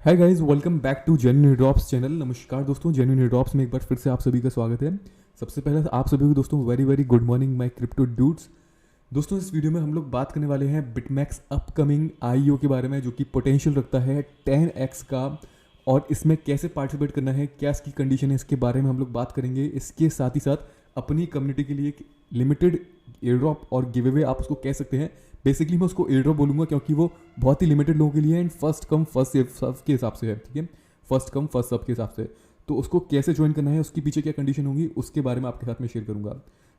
Hi guys, welcome back to genuine drops channel. नमस्कार दोस्तों, genuine drops में एक बार फिर से आप सभी का स्वागत है। सबसे पहले आप सभी को दोस्तों very very good morning my crypto dudes. दोस्तों इस वीडियो में हम लोग बात करने वाले हैं बिटमैक्स अपकमिंग आईओ के बारे में, जो कि पोटेंशियल रखता है 10x का, और इसमें कैसे पार्टिसिपेट करना है, क्या इसकी कंडीशन है, इसके बारे में हम लोग बात करेंगे। इसके साथ ही साथ अपनी कम्युनिटी के लिए एक लिमिटेड एयर ड्रॉप और गिव अवे आप उसको कह सकते हैं। बेसिकली मैं उसको एयर ड्रॉप बोलूँगा क्योंकि वो बहुत ही लिमिटेड लोगों के लिए है and first come first serve के हिसाब से है, ठीक है, फर्स्ट कम फर्स्ट सर्व के हिसाब से। तो उसको कैसे ज्वाइन करना है, उसके पीछे क्या कंडीशन होगी, उसके बारे में आपके साथ में शेयर करूंगा।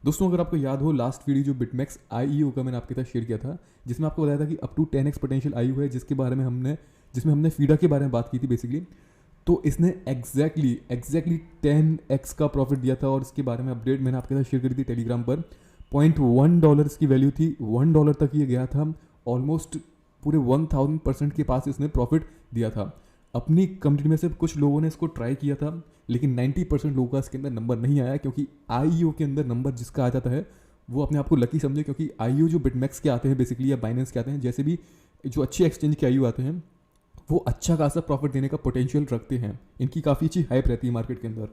दोस्तों अगर आपको याद हो, लास्ट वीडियो जो बिटमैक्स आईईओ का मैंने आपके साथ शेयर किया था, जिसमें आपको बताया था कि up to 10x potential IEO है, जिसमें हमने फीडा के बारे में बात की थी बेसिकली। तो इसने एग्जैक्टली 10x का प्रॉफिट दिया था, और इसके बारे में अपडेट मैंने आपके साथ शेयर करी थी टेलीग्राम पर। $0.1 इसकी वैल्यू थी, $1 तक ये गया था। ऑलमोस्ट पूरे 1000% के पास इसने प्रॉफिट दिया था। अपनी कम्युनिटी में से कुछ लोगों ने इसको ट्राई किया था, लेकिन 90% लोगों का इसके अंदर नंबर नहीं आया, क्योंकि आईईओ के अंदर नंबर जिसका आ जाता है वो अपने आप को लकी समझे। क्योंकि आईईओ जो बिटमैक्स के आते हैं बेसिकली, या बाइनेंस के आते हैं, जैसे भी जो अच्छे एक्सचेंज के आईईओ आते हैं, वो अच्छा खासा प्रॉफिट देने का पोटेंशियल रखते हैं। इनकी काफ़ी अच्छी हाइप रहती है मार्केट के अंदर।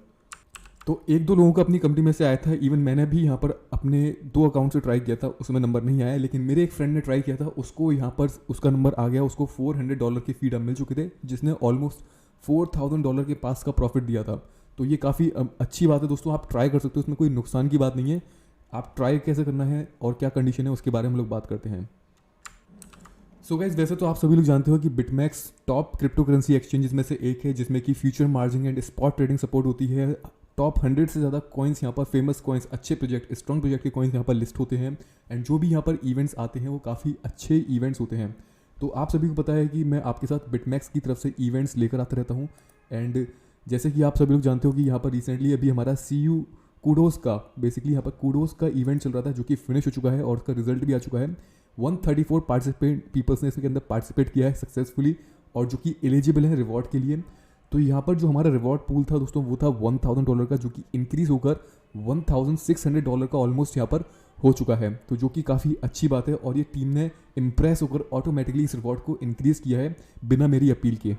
तो एक दो लोगों का अपनी कंपनी में से आया था, इवन मैंने भी यहाँ पर अपने 2 अकाउंट से ट्राई किया था, उसमें नंबर नहीं आया। लेकिन मेरे एक फ्रेंड ने ट्राई किया था, उसको यहाँ पर उसका नंबर आ गया। उसको $400 के फीड मिल चुके थे, जिसने ऑलमोस्ट $4000 के पास का प्रॉफिट दिया था। तो ये काफ़ी अच्छी बात है दोस्तों, आप ट्राई कर सकते हो, उसमें कोई नुकसान की बात नहीं है। आप ट्राई कैसे करना है और क्या कंडीशन है, उसके बारे में हम लोग बात करते हैं। सो गाइस, वैसे तो आप सभी लोग जानते हो कि BitMEX top crypto currency exchanges में से एक है, जिसमें कि future margin and spot trading support होती है। टॉप 100 से ज़्यादा कॉइन्स यहाँ पर, फेमस कॉइन्स, अच्छे प्रोजेक्ट, स्ट्रॉन्ग प्रोजेक्ट के कॉइन्स यहाँ पर लिस्ट होते हैं। एंड जो भी यहाँ पर इवेंट्स आते हैं वो काफ़ी अच्छे इवेंट्स होते हैं। तो आप सभी को पता है कि मैं आपके साथ बिटमैक्स की तरफ से इवेंट्स लेकर आता रहता हूँ। एंड जैसे कि आप सभी लोग जानते हो कि यहाँ पर रिसेंटली अभी हमारा CU कूडोस का, बेसिकली यहाँ पर कूडोस का इवेंट चल रहा था, जो कि फिनिश हो चुका है और उसका रिजल्ट भी आ चुका है। 134 पार्टिसिपेंट पीपल्स ने इसके अंदर पार्टिसिपेट किया है सक्सेसफुली, और जो कि एलिजिबल है रिवॉर्ड के लिए। तो यहाँ पर जो हमारा रिवॉर्ड पूल था दोस्तों, वो था $1000 का, जो कि इंक्रीज होकर $1600 का ऑलमोस्ट यहाँ पर हो चुका है। तो जो कि काफ़ी अच्छी बात है, और ये टीम ने इम्प्रेस होकर ऑटोमेटिकली इस रिवॉर्ड को इंक्रीज किया है बिना मेरी अपील के।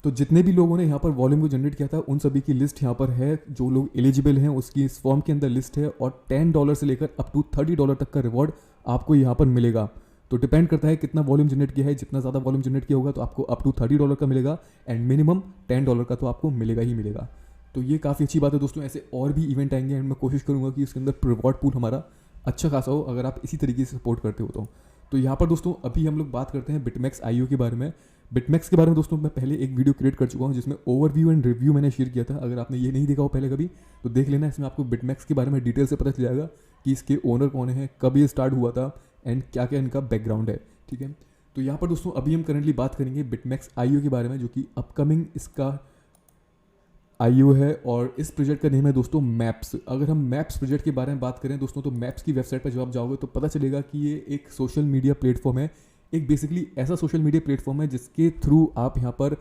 तो जितने भी लोगों ने यहाँ पर वॉल्यूम को जनरेट किया था, उन सभी की लिस्ट यहाँ पर है। जो लोग एलिजिबल हैं उसकी इस फॉर्म के अंदर लिस्ट है, और $10 से लेकर अप टू $30 तक का रिवॉर्ड आपको यहाँ पर मिलेगा। तो डिपेंड करता है कितना वॉल्यूम जनरेट किया है। जितना ज़्यादा वॉल्यूम जनरेट किया होगा तो आपको अप टू $30 का मिलेगा, एंड मिनिमम $10 का तो आपको मिलेगा ही मिलेगा। तो ये काफ़ी अच्छी बात है दोस्तों। ऐसे और भी इवेंट आएंगे, एंड मैं कोशिश करूँगा कि इसके अंदर रिवॉर्ड पूल हमारा अच्छा खासा हो, अगर आप इसी तरीके से सपोर्ट करते हो तो यहाँ पर दोस्तों अभी हम लोग बात करते हैं बिटमैक्स आईओ के बारे में। बिटमैक्स के बारे में दोस्तों मैं पहले एक वीडियो क्रिएट कर चुका हूँ, जिसमें ओवरव्यू एंड रिव्यू मैंने शेयर किया था। अगर आपने ये नहीं देखा हो पहले कभी, तो देख लेना। इसमें आपको बिटमैक्स के बारे में डिटेल से पता चल जाएगा कि इसके ओनर कौन है, कब ये स्टार्ट हुआ था, एंड क्या क्या इनका बैकग्राउंड है, ठीक है। तो यहाँ पर दोस्तों अभी हम करंटली बात करेंगे बिटमैक्स आईओ के बारे में, जो कि अपकमिंग इसका आईओ है, और इस प्रोजेक्ट का नेम है दोस्तों मैप्स। अगर हम मैप्स प्रोजेक्ट के बारे में बात करें दोस्तों, तो मैप्स की वेबसाइट पर जब आप जाओगे तो पता चलेगा कि ये एक सोशल मीडिया प्लेटफॉर्म है। एक बेसिकली ऐसा सोशल मीडिया प्लेटफॉर्म है जिसके थ्रू आप यहाँ पर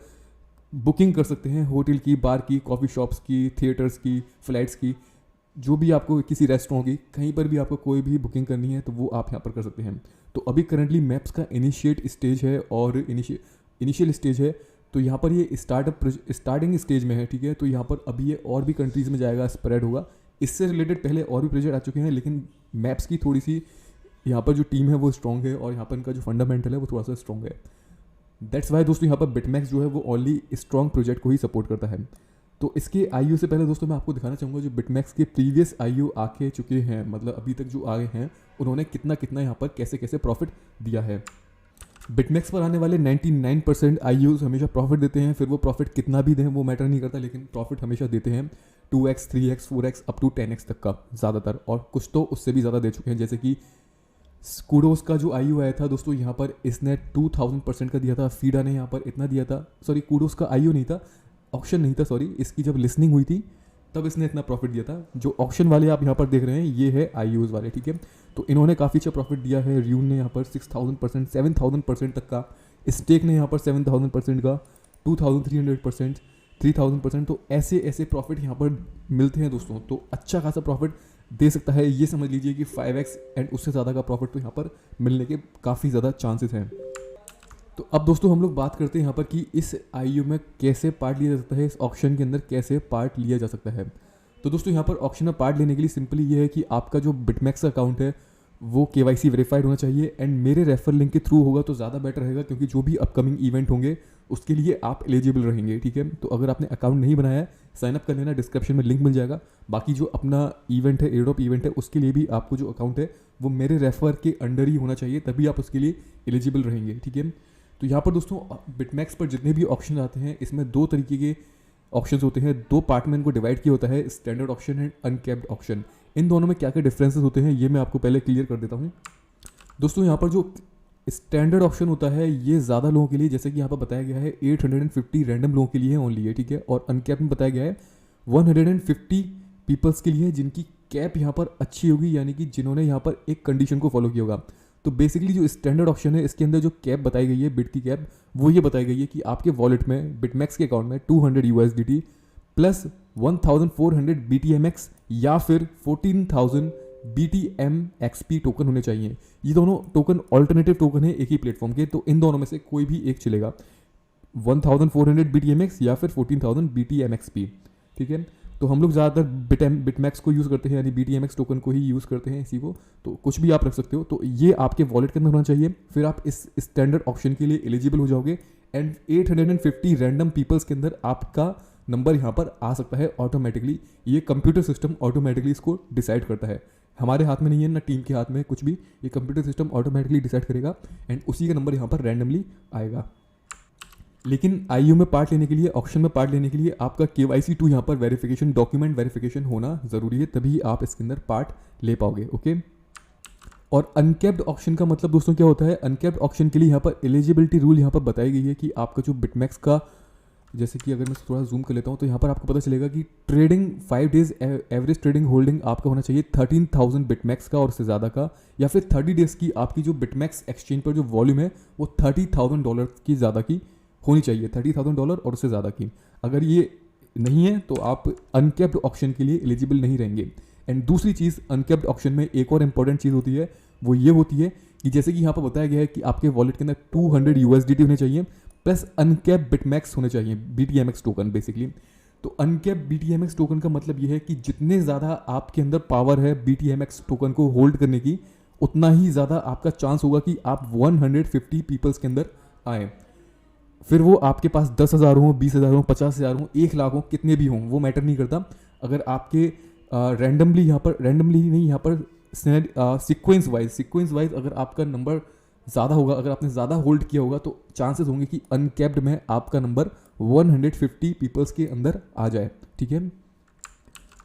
बुकिंग कर सकते हैं, होटल की, बार की, कॉफ़ी शॉप्स की, थिएटर्स की, फ्लाइट्स की, जो भी आपको, किसी रेस्टोरेंट की, कहीं पर भी आपको कोई भी बुकिंग करनी है तो वो आप यहाँ पर कर सकते हैं। तो अभी करंटली मैप्स का इनिशिएट स्टेज है, और इनिशियल स्टेज है। तो यहाँ पर ये स्टार्टिंग स्टेज में है, ठीक है। तो यहाँ पर अभी ये और भी कंट्रीज़ में जाएगा, स्प्रेड होगा। इससे रिलेटेड पहले और भी प्रोजेक्ट आ चुके हैं, लेकिन मैप्स की थोड़ी सी यहाँ पर जो टीम है वो स्ट्रॉन्ग है, और यहाँ पर इनका जो फंडामेंटल है वो थोड़ा सा स्ट्रॉन्ग है। दैट्स वाई दोस्तों यहाँ पर बिटमैक्स जो है वो ओनली स्ट्रॉन्ग प्रोजेक्ट को ही सपोर्ट करता है। तो इसके आईओ से पहले दोस्तों मैं आपको दिखाना चाहूँगा जो बिटमैक्स के प्रीवियस आईओ आके चुके हैं, मतलब अभी तक जो आए हैं, उन्होंने कितना कितना यहाँ पर कैसे कैसे प्रॉफिट दिया है। बिटमैक्स पर आने वाले 99% आईओ हमेशा प्रॉफिट देते हैं। फिर वो प्रॉफिट कितना भी दें वो मैटर नहीं करता, लेकिन प्रॉफिट हमेशा देते हैं 2x, 3x, 4x, up to 10x तक का ज़्यादातर, और कुछ तो उससे भी ज़्यादा दे चुके हैं। जैसे कि कूडोस का जो आईओ आया था दोस्तों, यहाँ पर इसने 2000% का दिया था। फीडा ने यहाँ पर इतना दिया था, सॉरी कूडोस का आईओ नहीं था, ऑक्शन नहीं था, सॉरी, इसकी जब लिस्निंग हुई थी तब इसने इतना प्रॉफिट दिया था। जो ऑक्शन वाले आप यहाँ पर देख रहे हैं ये है आईओज वाले, ठीक है। तो इन्होंने काफ़ी अच्छा प्रॉफिट दिया है। र्यून ने यहाँ पर 6000%, 7000% तक का, स्टेक ने यहाँ पर 7000% का, 2300%, 3000%। तो ऐसे ऐसे प्रॉफिट यहाँ पर मिलते हैं दोस्तों। तो अच्छा खासा प्रॉफिट दे सकता है, ये समझ लीजिए कि 5x एंड उससे ज़्यादा का प्रॉफिट तो यहाँ पर मिलने के काफ़ी ज़्यादा चांसेस हैं। तो अब दोस्तों हम लोग बात करते हैं यहाँ पर कि इस आईयू में कैसे पार्ट लिया जा सकता है, इस ऑक्शन के अंदर कैसे पार्ट लिया जा सकता है। तो दोस्तों यहाँ पर ऑक्शन में पार्ट लेने के लिए सिंपली ये है कि आपका जो बिटमैक्स अकाउंट है वो KYC वेरीफाइड होना चाहिए एंड मेरे रेफर लिंक के थ्रू होगा तो ज़्यादा बेटर रहेगा, क्योंकि जो भी अपकमिंग इवेंट होंगे उसके लिए आप एलिजिबल रहेंगे। ठीक है, तो अगर आपने अकाउंट नहीं बनाया है साइन अप कर लेना, डिस्क्रिप्शन में लिंक मिल जाएगा। बाकी जो अपना इवेंट है, एयरड्रॉप इवेंट है, उसके लिए भी आपको जो अकाउंट है वो मेरे रेफर के अंडर ही होना चाहिए, तभी आप उसके लिए एलिजिबल रहेंगे। ठीक है, तो यहाँ पर दोस्तों बिटमैक्स पर जितने भी ऑप्शन आते हैं इसमें दो तरीके के ऑप्शन होते हैं, दो पार्ट में इनको डिवाइड किया होता है, standard option and uncapped option. इन दोनों में क्या क्या डिफरेंसेस होते हैं ये मैं आपको पहले क्लियर कर देता हूँ। दोस्तों यहाँ पर जो स्टैंडर्ड ऑप्शन होता है ये ज़्यादा लोगों के लिए, जैसे कि यहाँ पर बताया गया है 850 रैंडम लोगों के लिए है ओनली है। ठीक है, और अनकैप में बताया गया है 150 पीपल्स के लिए, जिनकी कैप यहाँ पर अच्छी होगी, यानी कि जिन्होंने यहाँ पर एक कंडीशन को फॉलो किया होगा। तो बेसिकली जो स्टैंडर्ड ऑप्शन है इसके अंदर जो कैप बताई गई है, बिट की कैप, वो ये बताई गई है कि आपके वॉलेट में, बिटमैक्स के अकाउंट में 200 USDT प्लस 1400 BTMX या फिर 14,000 BTMXP टोकन होने चाहिए। ये दोनों टोकन ऑल्टरनेटिव टोकन है एक ही प्लेटफॉर्म के, तो इन दोनों में से कोई भी एक चलेगा, 1400 BTMX या फिर 14,000 BTMXP। ठीक है, तो हम लोग ज़्यादातर बिटमैक्स को यूज़ करते हैं, यानी BTMX टोकन को ही यूज़ करते हैं इसी को, तो कुछ भी आप रख सकते हो। तो ये आपके वॉलेट के अंदर होना चाहिए, फिर आप इस स्टैंडर्ड ऑप्शन के लिए एलिजिबल हो जाओगे एंड 850 रैंडम पीपल्स के अंदर आपका नंबर यहाँ पर आ सकता है ऑटोमेटिकली। ये कंप्यूटर सिस्टम ऑटोमेटिकली इसको डिसाइड करता है, हमारे हाथ में नहीं है ना टीम के हाथ में कुछ भी, ये कंप्यूटर सिस्टम ऑटोमेटिकली डिसाइड करेगा एंड उसी का नंबर यहाँ पर रैंडमली आएगा। लेकिन आईयू में पार्ट लेने के लिए, ऑप्शन में पार्ट लेने के लिए आपका KYC 2 यहाँ पर वेरिफिकेशन, डॉक्यूमेंट वेरिफिकेशन होना ज़रूरी है, तभी आप इसके अंदर पार्ट ले पाओगे। ओके, और अनकैप्ड ऑप्शन का मतलब दोस्तों क्या होता है, अनकैप्ड ऑप्शन के लिए यहाँ पर एलिजिबिलिटी रूल यहाँ पर बताई गई है कि आपका जो बिटमैक्स का, जैसे कि अगर मैं थोड़ा जूम कर लेता हूँ तो यहाँ पर आपको पता चलेगा कि trading 5 days average trading holding आपका होना चाहिए 13,000 बिटमैक्स का और उससे ज़्यादा का, या फिर 30 डेज की आपकी जो बिटमैक्स एक्सचेंज पर जो वॉल्यूम है वो $30,000 की ज़्यादा की होनी चाहिए, $30,000 और उससे ज़्यादा की। अगर ये नहीं है तो आप अनकैप्ड ऑप्शन के लिए एलिजिबल नहीं रहेंगे। एंड दूसरी चीज़, अनकैप्ड ऑप्शन में एक और इंपॉर्टेंट चीज़ होती है, वो ये होती है कि जैसे कि यहाँ पर बताया गया है कि आपके वॉलेट के अंदर 200 USDT होने चाहिए प्लस अनकैप बिटमैक्स होने चाहिए, BTMX टोकन बेसिकली। तो अनकैप BTMX टोकन का मतलब ये है कि जितने ज़्यादा आपके अंदर पावर है BTMX टोकन को होल्ड करने की, उतना ही ज़्यादा आपका चांस होगा कि आप 150 पीपल्स के अंदर आए। फिर वो आपके पास 10,000 हो, 20,000 हो, 50,000 हो, 1 लाख हो, कितने भी हों, वो मैटर नहीं करता। अगर आपके रैंडमली यहाँ पर, रैंडमली नहीं, यहाँ पर सीक्वेंस वाइज अगर आपका नंबर ज़्यादा होगा, अगर आपने ज़्यादा होल्ड किया होगा, तो चांसेस होंगे कि अनकैप्ड में आपका नंबर 150 पीपल्स के अंदर आ जाए। ठीक है,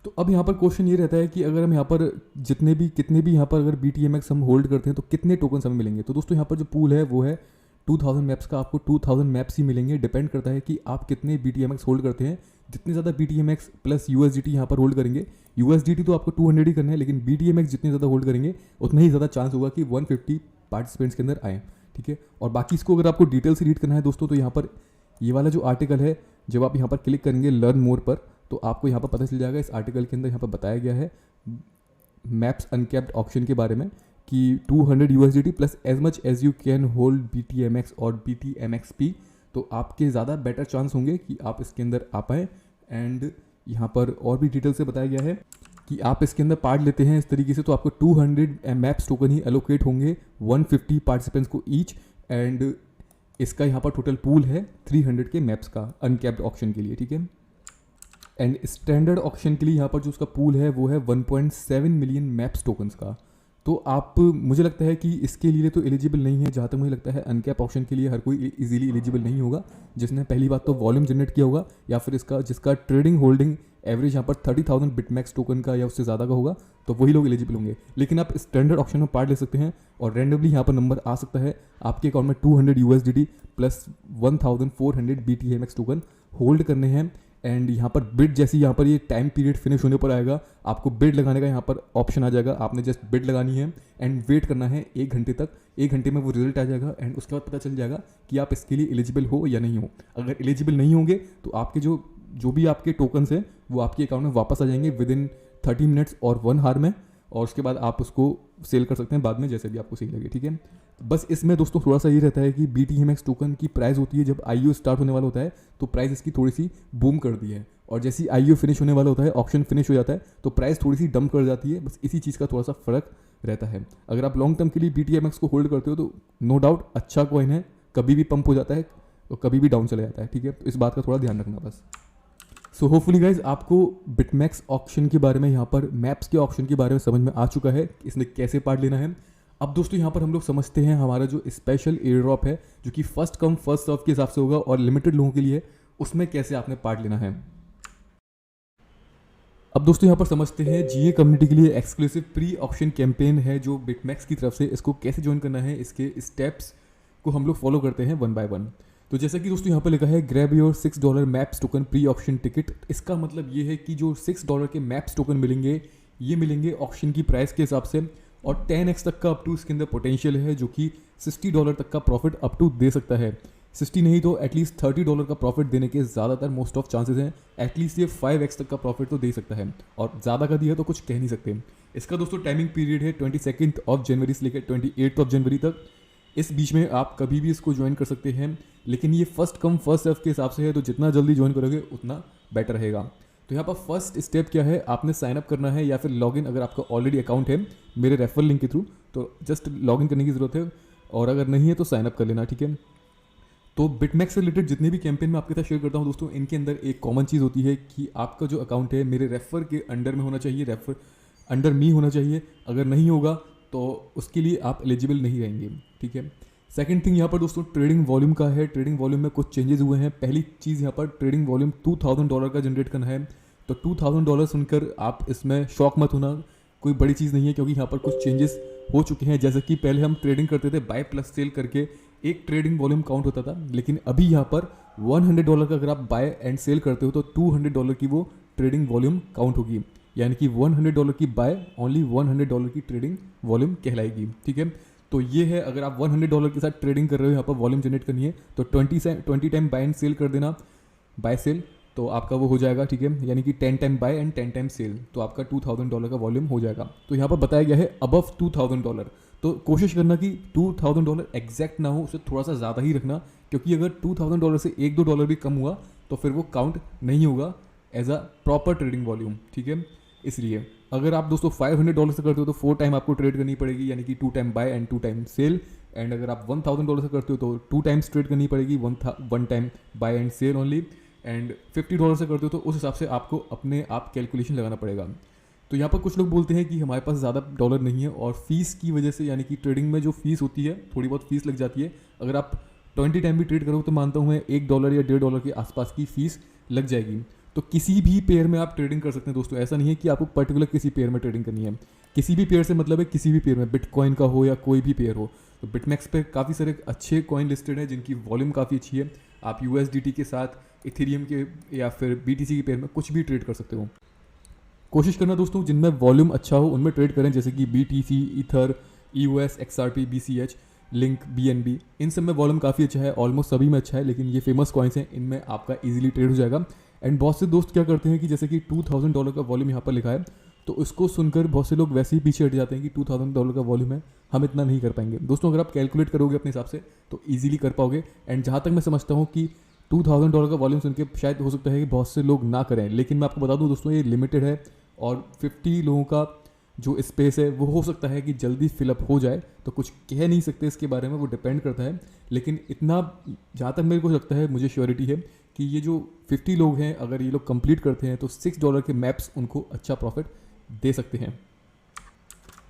तो अब यहाँ पर क्वेश्चन ये रहता है कि अगर हम यहाँ पर कितने भी यहाँ पर अगर BTMX हम होल्ड करते हैं तो कितने टोकन हमें मिलेंगे। तो दोस्तों यहाँ पर जो पूल है वो है 2000 मैप्स का, आपको 2000 मैप्स ही मिलेंगे। डिपेंड करता है कि आप कितने BTMX होल्ड करते हैं। जितने ज़्यादा BTMX प्लस USDT यहाँ पर होल्ड करेंगे, USDT तो आपको 200 ही करना है, लेकिन BTMX जितने ज़्यादा होल्ड करेंगे उतना ही ज़्यादा चांस होगा कि 150 पार्टिसिपेंट्स के अंदर आए। ठीक है, और बाकी इसको अगर आपको डिटेल से रीड करना है दोस्तों, तो यहाँ पर ये वाला जो आर्टिकल है, जब आप यहाँ पर क्लिक करेंगे लर्न मोर पर, तो आपको यहाँ पर पता चल जाएगा। इस आर्टिकल के अंदर यहाँ पर बताया गया है मैप्स अनकैप्ड ऑप्शन के बारे में कि 200 USDT plus as much as you can hold BTMX और BTMXP, तो आपके ज़्यादा बेटर चांस होंगे कि आप इसके अंदर आ पाएँ। एंड यहाँ पर और भी डिटेल से बताया गया है कि आप इसके अंदर पार्ट लेते हैं इस तरीके से, तो आपको 200 मैप्स टोकन ही एलोकेट होंगे 150 पार्टिसिपेंट्स को ईच। एंड इसका यहाँ पर टोटल पूल है 300 के मैप्स का अनकैप्ड ऑप्शन के लिए। ठीक है, एंड स्टैंडर्ड ऑप्शन के लिए यहाँ पर जो उसका पूल है वो है 1.7 मिलियन मैप्स टोकन्स का। तो आप, मुझे लगता है कि इसके लिए तो एलिजिबल नहीं है। जहाँ तक मुझे लगता है अनकैप ऑप्शन के लिए हर कोई इजीली एलिजिबल नहीं होगा, जिसने पहली बात तो वॉल्यूम जनरेट किया होगा, या फिर जिसका ट्रेडिंग होल्डिंग एवरेज यहाँ पर 30,000 बिटमैक्स टोकन का या उससे ज़्यादा का होगा, तो वही लोग एलिजिबल होंगे। लेकिन आप स्टैंडर्ड ऑप्शन में पार्ट ले सकते हैं और रैंडमली यहाँ पर नंबर आ सकता है। आपके अकाउंट में 200 USDT plus 1400 BTMX token hold करने हैं। एंड यहाँ पर बिड, जैसी यहाँ पर ये टाइम पीरियड फिनिश होने पर आएगा, आपको बिड लगाने का यहाँ पर ऑप्शन आ जाएगा। आपने जस्ट बिड लगानी है एंड वेट करना है 1 घंटे तक। 1 घंटे में वो रिजल्ट आ जाएगा एंड उसके बाद पता चल जाएगा कि आप इसके लिए एलिजिबल हो या नहीं हो। अगर एलिजिबल नहीं होंगे तो आपके जो भी आपके टोकन्स हैं वो आपके अकाउंट में वापस आ जाएंगे विदिन 30 मिनट्स और 1 आवर में, और उसके बाद आप उसको सेल कर सकते हैं बाद में, जैसे भी आपको सही लगे। ठीक है, बस इसमें दोस्तों थोड़ा सा ये रहता है कि BTMX टोकन की प्राइस होती है जब IEO स्टार्ट होने वाला होता है तो प्राइस इसकी थोड़ी सी बूम कर दी है, और जैसे ही IEO फिनिश होने वाला होता है, ऑप्शन फिनिश हो जाता है, तो प्राइस थोड़ी सी डंप कर जाती है। बस इसी चीज़ का थोड़ा सा फर्क रहता है। अगर आप लॉन्ग टर्म के लिए BTMX को होल्ड करते हो तो नो डाउट अच्छा कॉइन है, कभी भी पंप हो जाता है तो कभी भी डाउन चला जाता है, ठीक है। तो इस बात का थोड़ा ध्यान रखना बस। सो होपफुली गाइज आपको बिटमैक्स ऑक्शन के बारे में, यहाँ पर मैप्स के ऑक्शन के बारे में समझ में आ चुका है, इसमें कैसे पार्ट लेना है। अब दोस्तों यहाँ पर हम लोग समझते हैं हमारा जो स्पेशल एयर ड्रॉप है जो कि फर्स्ट कम फर्स्ट सर्व के हिसाब से होगा और लिमिटेड लोगों के लिए, उसमें कैसे आपने पार्ट लेना है। अब दोस्तों यहाँ पर समझते हैं GA कम्युनिटी के लिए एक्सक्लूसिव प्री ऑक्शन कैंपेन है जो बिटमैक्स की तरफ से, इसको कैसे ज्वाइन करना है, इसके स्टेप्स को हम लोग फॉलो करते हैं वन बाय वन। तो जैसा कि दोस्तों यहाँ पर लिखा है grab your $6 maps token pre auction ticket. इसका मतलब ये है कि जो $6 के मैप्स टोकन मिलेंगे ये मिलेंगे ऑक्शन की प्राइस के हिसाब से, और 10x तक का अप टू इसके अंदर पोटेंशियल है जो कि $60 तक का प्रॉफिट अप टू दे सकता है। 60 नहीं तो एटलीस्ट $30 का प्रॉफिट देने के ज़्यादातर मोस्ट ऑफ चांसेस हैं। एटलीस्ट ये 5x तक का प्रॉफिट तो दे सकता है, और ज़्यादा का दिया तो कुछ कह नहीं सकते। इसका दोस्तों टाइमिंग पीरियड है 22 जनवरी से लेकर 28 जनवरी तक। इस बीच में आप कभी भी इसको ज्वाइन कर सकते हैं, लेकिन ये फर्स्ट कम फर्स्ट सर्व के हिसाब से है, तो जितना जल्दी ज्वाइन करोगे उतना बेटर रहेगा। तो यहाँ पर फर्स्ट स्टेप क्या है, आपने साइन अप करना है या फिर लॉगिन, अगर आपका ऑलरेडी अकाउंट है मेरे रेफरल लिंक के थ्रू तो जस्ट लॉगिन करने की ज़रूरत है, और अगर नहीं है तो साइन अप कर लेना, ठीक है। तो बिटमैक्स से रिलेटेड जितने भी कैंपेन मैं आपके साथ शेयर करता हूँ दोस्तों, इनके अंदर एक कॉमन चीज़ होती है कि आपका जो अकाउंट है मेरे रेफर के अंडर में होना चाहिए, रेफर अंडर मी होना चाहिए। अगर नहीं होगा तो उसके लिए आप एलिजिबल नहीं रहेंगे, ठीक है। सेकंड थिंग यहाँ पर दोस्तों ट्रेडिंग वॉल्यूम का है। ट्रेडिंग वॉल्यूम में कुछ चेंजेस हुए हैं। पहली चीज़ यहाँ पर ट्रेडिंग वॉल्यूम $2000 का जनरेट करना है। तो $2000 सुनकर आप इसमें शॉक मत होना, कोई बड़ी चीज़ नहीं है, क्योंकि यहाँ पर कुछ चेंजेस हो चुके हैं। जैसे कि पहले हम ट्रेडिंग करते थे बाय प्लस सेल करके, एक ट्रेडिंग वॉल्यूम काउंट होता था, लेकिन अभी यहाँ पर $100 का अगर आप बाय एंड सेल करते हो तो $200 की वो ट्रेडिंग वॉल्यूम काउंट होगी, यानी कि $100 की बाय, ओनली $100 की ट्रेडिंग वॉल्यूम कहलाएगी, ठीक है। तो ये है, अगर आप $100 के साथ ट्रेडिंग कर रहे हो, यहाँ पर वॉल्यूम जनरेट करनी है तो 20 टाइम बाय एंड सेल कर देना, बाय सेल, तो आपका वो हो जाएगा, ठीक है। यानी कि 10 time buy and 10 time sell, तो आपका $2000 का वॉल्यूम हो जाएगा। तो यहाँ पर बताया गया है अबव $2000, तो कोशिश करना कि $2000 एग्जैक्ट ना हो, उसे थोड़ा सा ज़्यादा ही रखना, क्योंकि अगर $2000 से $1-2 भी कम हुआ तो फिर वो काउंट नहीं होगा as a proper trading volume, ठीक है। इसलिए अगर आप दोस्तों $500 से करते हो तो 4 टाइम आपको ट्रेड करनी पड़ेगी, यानी कि 2 time buy and 2 time sell. And अगर आप $1000 से करते हो तो 2 टाइम्स ट्रेड करनी पड़ेगी, 1 time buy and sell only. And $50 से करते हो तो उस हिसाब से आपको अपने आप कैलकुलेशन लगाना पड़ेगा। तो यहाँ पर कुछ लोग बोलते हैं कि हमारे पास ज़्यादा डॉलर नहीं है, और फीस की वजह से, यानी कि ट्रेडिंग में जो फीस होती है थोड़ी बहुत फीस लग जाती है। अगर आप 20 टाइम भी ट्रेड करो तो मानता हूँ मैं $1 या $1.5 के आसपास की फीस लग जाएगी। तो किसी भी पेयर में आप ट्रेडिंग कर सकते हैं दोस्तों, ऐसा नहीं है कि आपको पर्टिकुलर किसी पेयर में ट्रेडिंग करनी है। किसी भी पेयर से मतलब है किसी भी पेयर में, बिटकॉइन का हो या कोई भी पेयर हो। तो बिटमैक्स पे काफ़ी सारे अच्छे कॉइन लिस्टेड है जिनकी वॉल्यूम काफ़ी अच्छी है। आप USDT के साथ इथेरियम के या फिर BTC के पेयर में कुछ भी ट्रेड कर सकते हो। कोशिश करना दोस्तों जिनमें वॉल्यूम अच्छा हो उनमें ट्रेड करें, जैसे कि BTC, ether, EOS, XRP, BCH, link, BNB, इन सब में वॉल्यूम काफ़ी अच्छा है, ऑलमोस्ट सभी में अच्छा है, लेकिन ये फेमस कॉइन्स हैं, इनमें आपका इजीली ट्रेड हो जाएगा। एंड बहुत से दोस्त क्या करते हैं कि जैसे कि $2000 का वॉल्यूम यहाँ पर लिखा है, तो उसको सुनकर बहुत से लोग वैसे ही पीछे हट जाते हैं कि $2000 का वॉल्यूम है, हम इतना नहीं कर पाएंगे। दोस्तों अगर आप कैलकुलेट करोगे अपने हिसाब से तो ईजिली कर पाओगे। एंड जहाँ तक मैं समझता हूँ कि $2000 का वॉल्यूम सुन के शायद हो सकता है कि बहुत से लोग ना करें, लेकिन मैं आपको बता दूँ दोस्तों ये लिमिटेड है, और 50 लोगों का जो स्पेस है वो हो सकता है कि जल्दी फिलअप हो जाए, तो कुछ कह नहीं सकते इसके बारे में, वो डिपेंड करता है। लेकिन इतना जहाँ तक मेरे को लगता है, मुझे श्योरिटी है कि ये जो 50 लोग हैं अगर ये लोग कंप्लीट करते हैं तो $6 के मैप्स उनको अच्छा प्रॉफिट दे सकते हैं।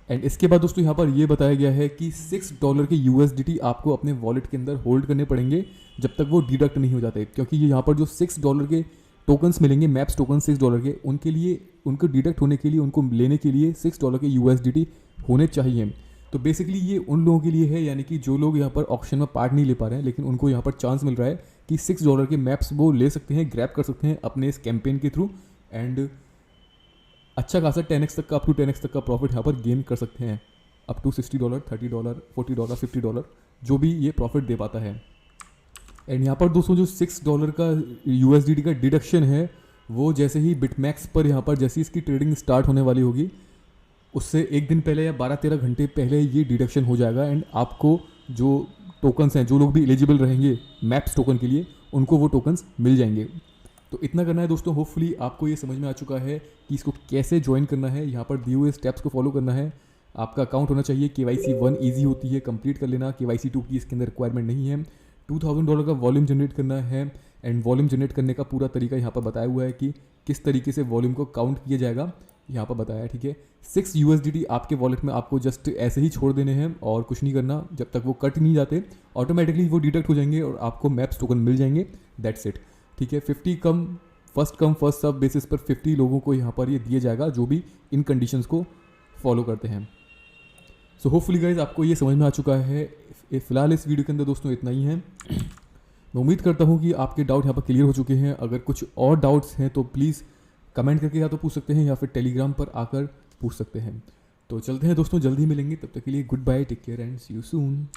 एंड इसके बाद दोस्तों यहाँ पर ये बताया गया है कि $6 के USDT आपको अपने वॉलेट के अंदर होल्ड करने पड़ेंगे जब तक वो डिडक्ट नहीं हो जाते, क्योंकि ये यहाँ पर जो $6 के टोकन्स मिलेंगे, मैप्स टोकन $6 के, उनके लिए, उनको डिडक्ट होने के लिए, उनको लेने के लिए $6 के USDT होने चाहिए। तो बेसिकली ये उन लोगों के लिए है, यानी कि जो लोग यहाँ पर ऑक्शन में पार्ट नहीं ले पा रहे हैं, लेकिन उनको यहाँ पर चांस मिल रहा है कि $6 के मैप्स वो ले सकते हैं, ग्रैब कर सकते हैं अपने इस कैंपेन के थ्रू, एंड अच्छा खासा 10x तक का, अप टू 10x तक का प्रॉफिट यहाँ पर गेन कर सकते हैं, अप टू $60, $30, $40, $50, जो भी ये प्रॉफिट दे पाता है। एंड यहाँ पर दोस्तों जो $6 का USDT का डिडक्शन है, वो जैसे ही बिटमैक्स पर यहाँ पर जैसे इसकी ट्रेडिंग स्टार्ट होने वाली होगी, उससे एक दिन पहले या 12-13 घंटे पहले ये डिडक्शन हो जाएगा, एंड आपको जो टोकन्स हैं, जो लोग भी एलिजिबल रहेंगे मैप्स टोकन के लिए, उनको वो टोकन्स मिल जाएंगे। तो इतना करना है दोस्तों। होपफुली आपको ये समझ में आ चुका है कि इसको कैसे ज्वाइन करना है। यहाँ पर दिए हुए स्टेप्स को फॉलो करना है। आपका अकाउंट होना चाहिए। KYC 1 ईजी होती है, कंप्लीट कर लेना। KYC 2 की इसके अंदर रिक्वायरमेंट नहीं है। $2000 का वॉल्यूम जनरेट करना है। एंड वॉल्यूम जनरेट करने का पूरा तरीका यहाँ पर बताया हुआ है कि किस तरीके से वॉल्यूम को काउंट किया जाएगा, यहाँ पर बताया है, ठीक है। 6 USDT आपके वॉलेट में आपको जस्ट ऐसे ही छोड़ देने हैं और कुछ नहीं करना। जब तक वो कट नहीं जाते ऑटोमेटिकली वो डिडक्ट हो जाएंगे और आपको मैप्स टोकन मिल जाएंगे। दैट्स इट, ठीक है। 50 कम फर्स्ट सर्व बेसिस पर 50 लोगों को यहाँ पर ये दिया जाएगा जो भी इन कंडीशंस को फॉलो करते हैं। सो होपफुली गाइज आपको ये समझ में आ चुका है। फिलहाल इस वीडियो के अंदर दोस्तों इतना ही है। मैं उम्मीद करता हूँ कि आपके डाउट यहाँ पर क्लियर हो चुके हैं। अगर कुछ और डाउट्स हैं तो प्लीज़ कमेंट करके या तो पूछ सकते हैं या फिर टेलीग्राम पर आकर पूछ सकते हैं। तो चलते हैं दोस्तों, जल्दी मिलेंगे। तब तक के लिए goodbye, take care and see you soon.